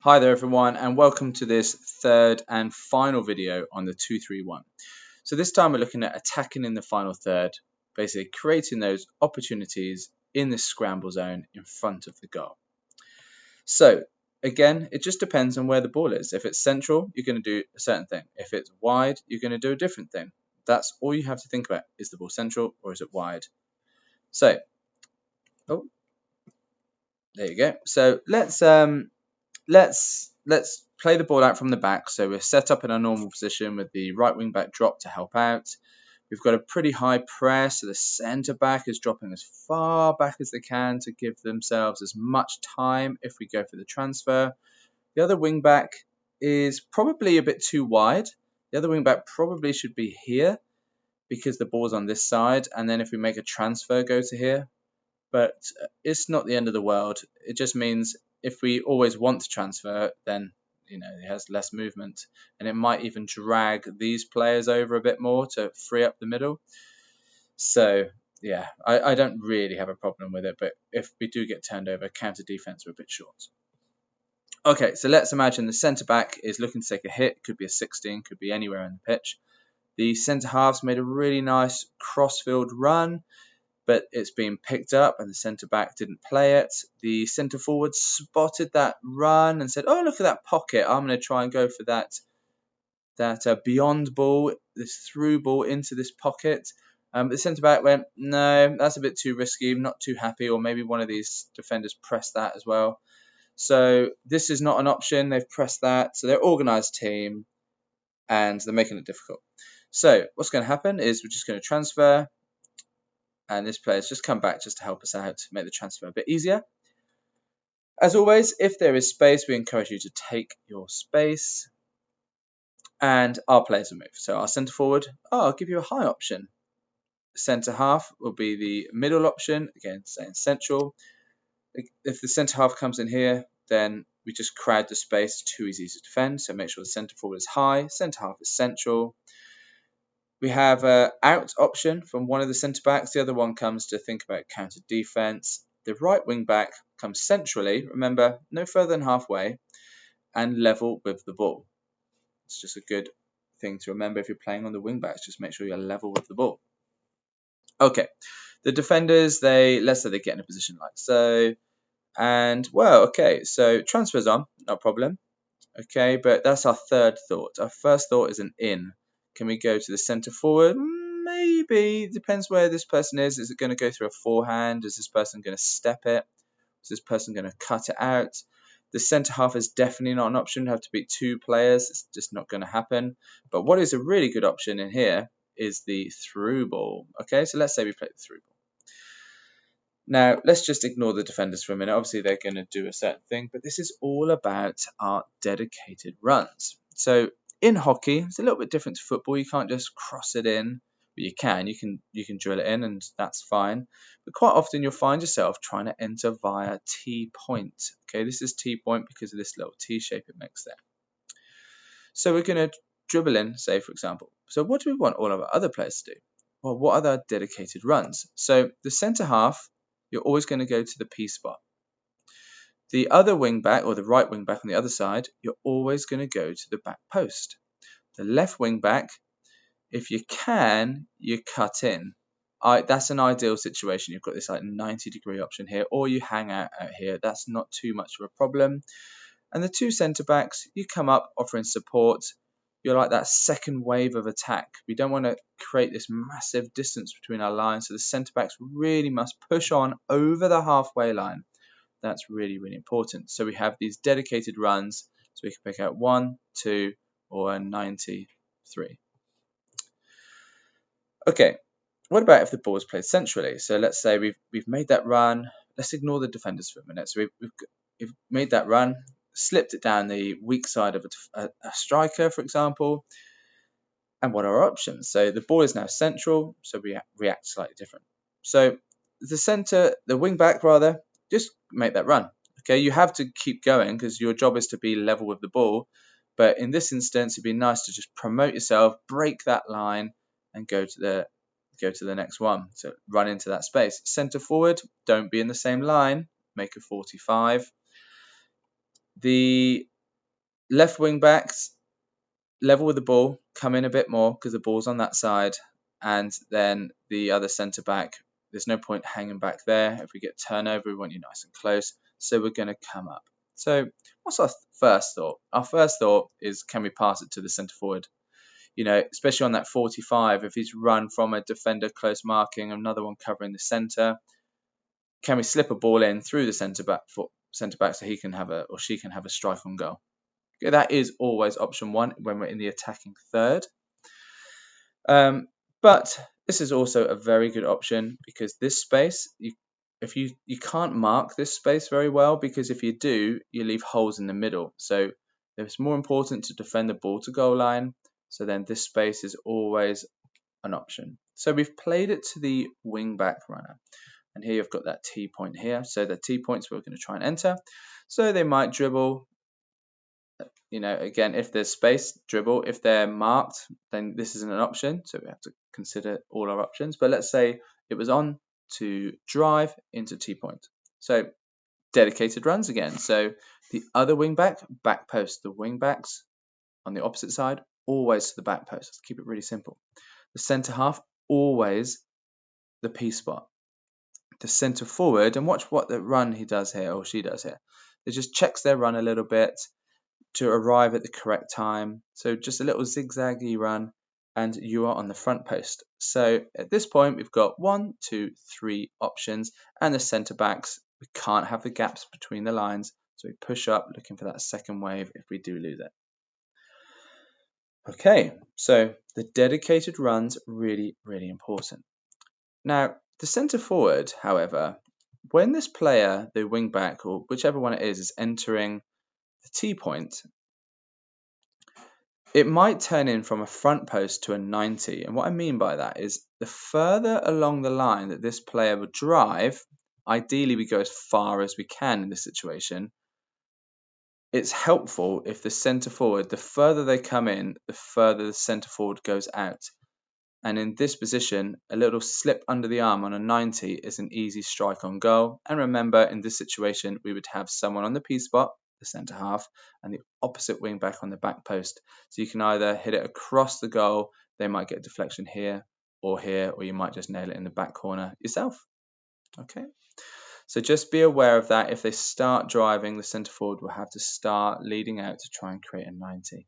Hi there everyone, and welcome to this third and final video on the 2-3-1. So this time we're looking at attacking in the final third, basically creating those opportunities in this scramble zone in front of the goal. So again, it just depends on where the ball is. If it's central, you're going to do a certain thing. If it's wide, you're going to do a different thing. That's all you have to think about. Is the ball central or is it wide? So, oh, there you go. So let's play the ball out from the back. So we're set up in our normal position with the right wing back drop to help out. We've got a pretty high press, so the centre back is dropping as far back as they can to give themselves as much time if we go for the transfer. The other wing back is probably a bit too wide. The other wing back probably should be here because the ball's on this side, and then if we make a transfer, go to here. But it's not the end of the world. It just means if we always want to transfer, then it has less movement, and it might even drag these players over a bit more to free up the middle. So yeah, I don't really have a problem with it, but if we do get turned over, counter defense we're a bit short. Okay, so let's imagine the centre back is looking to take a hit. Could be a 16, could be anywhere in the pitch. The centre halves made a really nice cross-field run, but it's been picked up and the centre back didn't play it. The centre forward spotted that run and said, "Oh, look at that pocket! I'm going to try and go for that beyond ball, this through ball into this pocket." The centre back went, "No, that's a bit too risky. I'm not too happy." Or maybe one of these defenders pressed that as well. So this is not an option. They've pressed that. So they're an organised team and they're making it difficult. So what's going to happen is we're just going to transfer. And this player's just come back just to help us out, make the transfer a bit easier. As always, if there is space, we encourage you to take your space. And our players will move. So our centre forward, I'll give you a high option. Centre half will be the middle option, again, saying central. If the centre half comes in here, then we just crowd the space, too easy to defend. So make sure the centre forward is high, centre half is central. We have an out option from one of the centre backs. The other one comes to think about counter defence. The right wing back comes centrally, remember, no further than halfway, and level with the ball. It's just a good thing to remember if you're playing on the wing backs. Just make sure you're level with the ball. Okay, the defenders, let's say they get in a position like so. And, well, okay, so transfers on, no problem. Okay, but that's our third thought. Our first thought is an in. Can we go to the centre forward? Maybe. Depends where this person is. Is it going to go through a forehand? Is this person going to step it? Is this person going to cut it out? The centre half is definitely not an option. You have to beat two players. It's just not going to happen. But what is a really good option in here is the through ball. Okay, so let's say we play the through ball. Now, let's just ignore the defenders for a minute. Obviously, they're going to do a certain thing, but this is all about our dedicated runs. So in hockey, it's a little bit different to football. You can't just cross it in, but you can. You can drill it in, and that's fine. But quite often, you'll find yourself trying to enter via T-point. Okay, this is T-point because of this little T shape it makes there. So we're going to dribble in, say, for example. So what do we want all of our other players to do? Well, what are their dedicated runs? So the centre half, you're always going to go to the P spot. The other wing back, or the right wing back on the other side, you're always going to go to the back post. The left wing back, if you can, you cut in. That's an ideal situation. You've got this like 90-degree option here, or you hang out here. That's not too much of a problem. And the two centre backs, you come up offering support. You're like that second wave of attack. We don't want to create this massive distance between our lines, so the centre backs really must push on over the halfway line. That's really, really important. So we have these dedicated runs, so we can pick out 1, 2, or 93. Okay, what about if the ball is played centrally? So let's say we've made that run. Let's ignore the defenders for a minute. So we've made that run, slipped it down the weak side of a striker, for example. And what are our options? So the ball is now central, so we react slightly different. So the wing back rather, just make that run. Okay, you have to keep going because your job is to be level with the ball. But in this instance, it'd be nice to just promote yourself, break that line, and go to the next one. So run into that space. Centre forward, don't be in the same line. Make a 45. The Left wing backs level with the ball, come in a bit more because the ball's on that side, and then the other centre back, there's no point hanging back there. If we get turnover, we want you nice and close, so we're going to come up. So what's our first thought? Our first thought is, can we pass it to the centre forward? You know, especially on that 45, if he's run from a defender close marking, another one covering the centre, can we slip a ball in through the centre back so he can have or she can have a strike on goal? Okay, that is always option one when we're in the attacking third. But this is also a very good option because this space, you can't mark this space very well, because if you do, you leave holes in the middle. So it's more important to defend the ball to goal line. So then this space is always an option. So we've played it to the wing back runner. And here you've got that T point here. So the T points we're going to try and enter. So they might dribble. You know, again, if there's space, dribble. If they're marked, then this isn't an option. So we have to consider all our options. But let's say it was on to drive into T point. So dedicated runs again. So the other wing back post. The wing backs on the opposite side, always to the back post. Let's keep it really simple. The centre half, always the P spot. The centre forward, and watch what the run he does here, or she does here. It just checks their run a little bit to arrive at the correct time. So just a little zigzaggy run, and you are on the front post. So at this point, we've got 1, 2, 3 options, and the centre backs, we can't have the gaps between the lines. So we push up looking for that second wave if we do lose it. Okay, so the dedicated run's really, really important. Now, the centre forward, however, when this player, the wing back, or whichever one it is entering the T point, it might turn in from a front post to a 90. And what I mean by that is the further along the line that this player would drive, ideally we go as far as we can in this situation. It's helpful if the centre forward, the further they come in, the further the centre forward goes out. And in this position, a little slip under the arm on a 90 is an easy strike on goal. And remember, in this situation, we would have someone on the P spot, the centre half, and the opposite wing back on the back post. So you can either hit it across the goal, they might get a deflection here, or you might just nail it in the back corner yourself. Okay. So just be aware of that. If they start driving, the centre forward will have to start leading out to try and create a 90.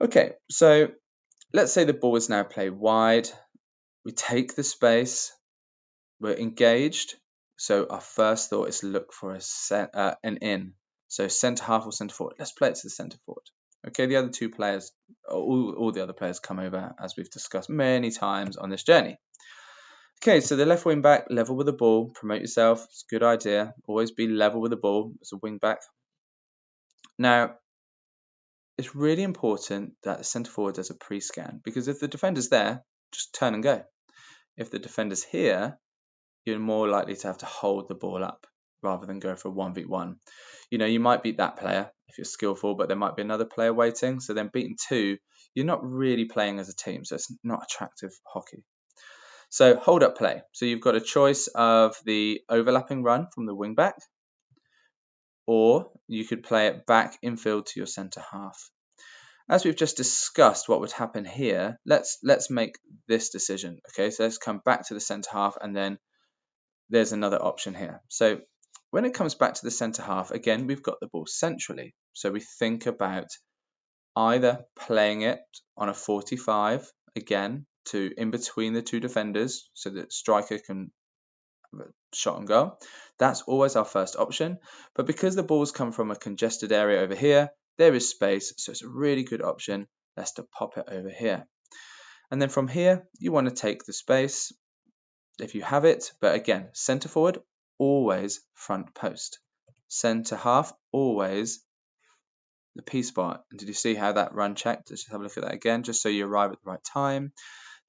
Okay, so let's say the ball is now played wide. We take the space. We're engaged. So our first thought is to look for an in. So centre half or centre forward. Let's play it to the centre forward. Okay, the other two players, all the other players come over, as we've discussed many times on this journey. Okay, so the left wing back, level with the ball, promote yourself. It's a good idea. Always be level with the ball as a wing back. Now, it's really important that the centre forward does a pre-scan, because if the defender's there, just turn and go. If the defender's here, you're more likely to have to hold the ball up rather than go for a 1v1. You know, you might beat that player if you're skillful, but there might be another player waiting. So then beating two, you're not really playing as a team. So it's not attractive hockey. So hold up play. So you've got a choice of the overlapping run from the wing back, or you could play it back infield to your centre half. As we've just discussed what would happen here, let's make this decision. Okay, so let's come back to the centre half, and then there's another option here. So when it comes back to the centre half, again, we've got the ball centrally. So we think about either playing it on a 45, again, to in between the two defenders so that striker can have a shot on goal. That's always our first option. But because the ball's come from a congested area over here, there is space, so it's a really good option. Let's to pop it over here. And then from here, you want to take the space if you have it. But again, centre forward, always front post. Centre half, always the P spot. And did you see how that run checked? Let's just have a look at that again, just so you arrive at the right time.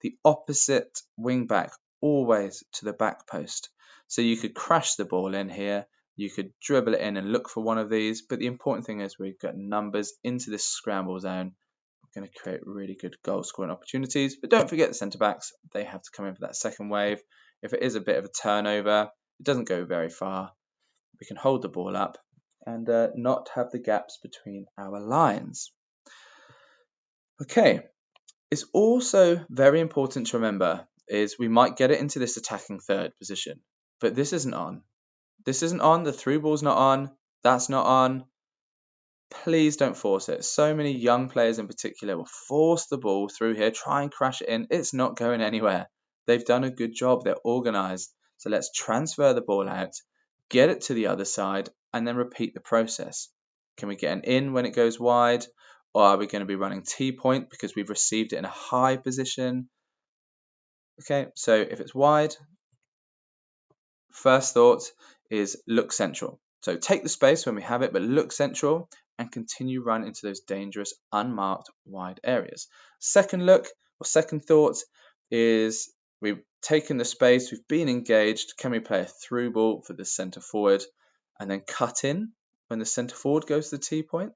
The opposite wing back, always to the back post. So you could crash the ball in here. You could dribble it in and look for one of these. But the important thing is we've got numbers into this scramble zone. We're going to create really good goal scoring opportunities. But don't forget the centre backs. They have to come in for that second wave. If it is a bit of a turnover, it doesn't go very far. We can hold the ball up and not have the gaps between our lines. Okay, it's also very important to remember is we might get it into this attacking third position, but this isn't on. This isn't on, the through ball's not on, that's not on. Please don't force it. So many young players in particular will force the ball through here, try and crash it in. It's not going anywhere. They've done a good job. They're organized. So let's transfer the ball out, get it to the other side, and then repeat the process. Can we get an in when it goes wide? Or are we going to be running T-point because we've received it in a high position? Okay, so if it's wide, first thought is look central. So take the space when we have it, but look central and continue run into those dangerous unmarked wide areas. Second look or second thought is we've taken the space, we've been engaged. Can we play a through ball for the centre forward and then cut in when the centre forward goes to the T point?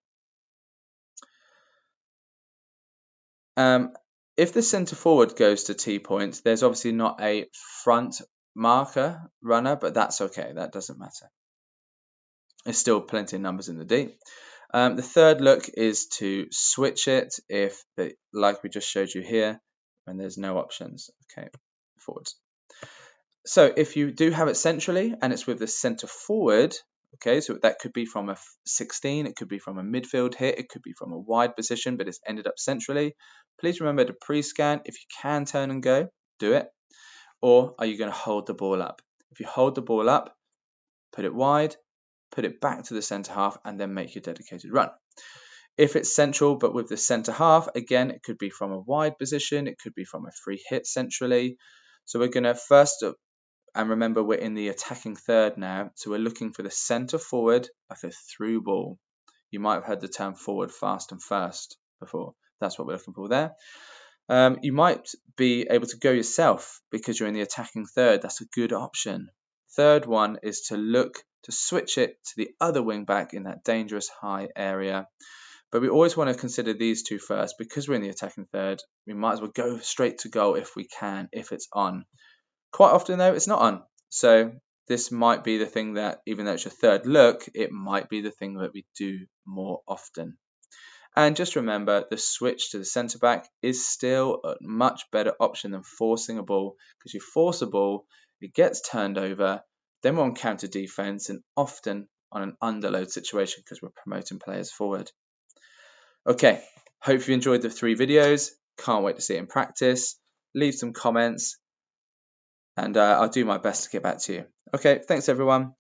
If the centre forward goes to T point, there's obviously not a front marker runner, but that's okay. That doesn't matter. There's still plenty of numbers in the D. The third look is to switch it if, like we just showed you here, when there's no options. Okay, forwards. So if you do have it centrally and it's with the centre forward, okay, so that could be from a 16, it could be from a midfield hit, it could be from a wide position, but it's ended up centrally. Please remember to pre-scan. If you can turn and go, do it. Or are you going to hold the ball up? If you hold the ball up, put it wide, put it back to the centre half, and then make your dedicated run. If it's central but with the centre half, again, it could be from a wide position, it could be from a free hit centrally. So we're going to first, and remember we're in the attacking third now, so we're looking for the centre forward like a through ball. You might have heard the term forward fast and first before. That's what we're looking for there. You might be able to go yourself because you're in the attacking third. That's a good option. Third one is to look to switch it to the other wing back in that dangerous high area. But we always want to consider these two first because we're in the attacking third. We might as well go straight to goal if we can, if it's on. Quite often though, it's not on. So this might be the thing that, even though it's your third look, it might be the thing that we do more often. And just remember, the switch to the centre back is still a much better option than forcing a ball, because you force a ball, it gets turned over, then we're on counter defence and often on an underload situation because we're promoting players forward. Okay, hope you enjoyed the 3 videos. Can't wait to see it in practice. Leave some comments and I'll do my best to get back to you. Okay, thanks everyone.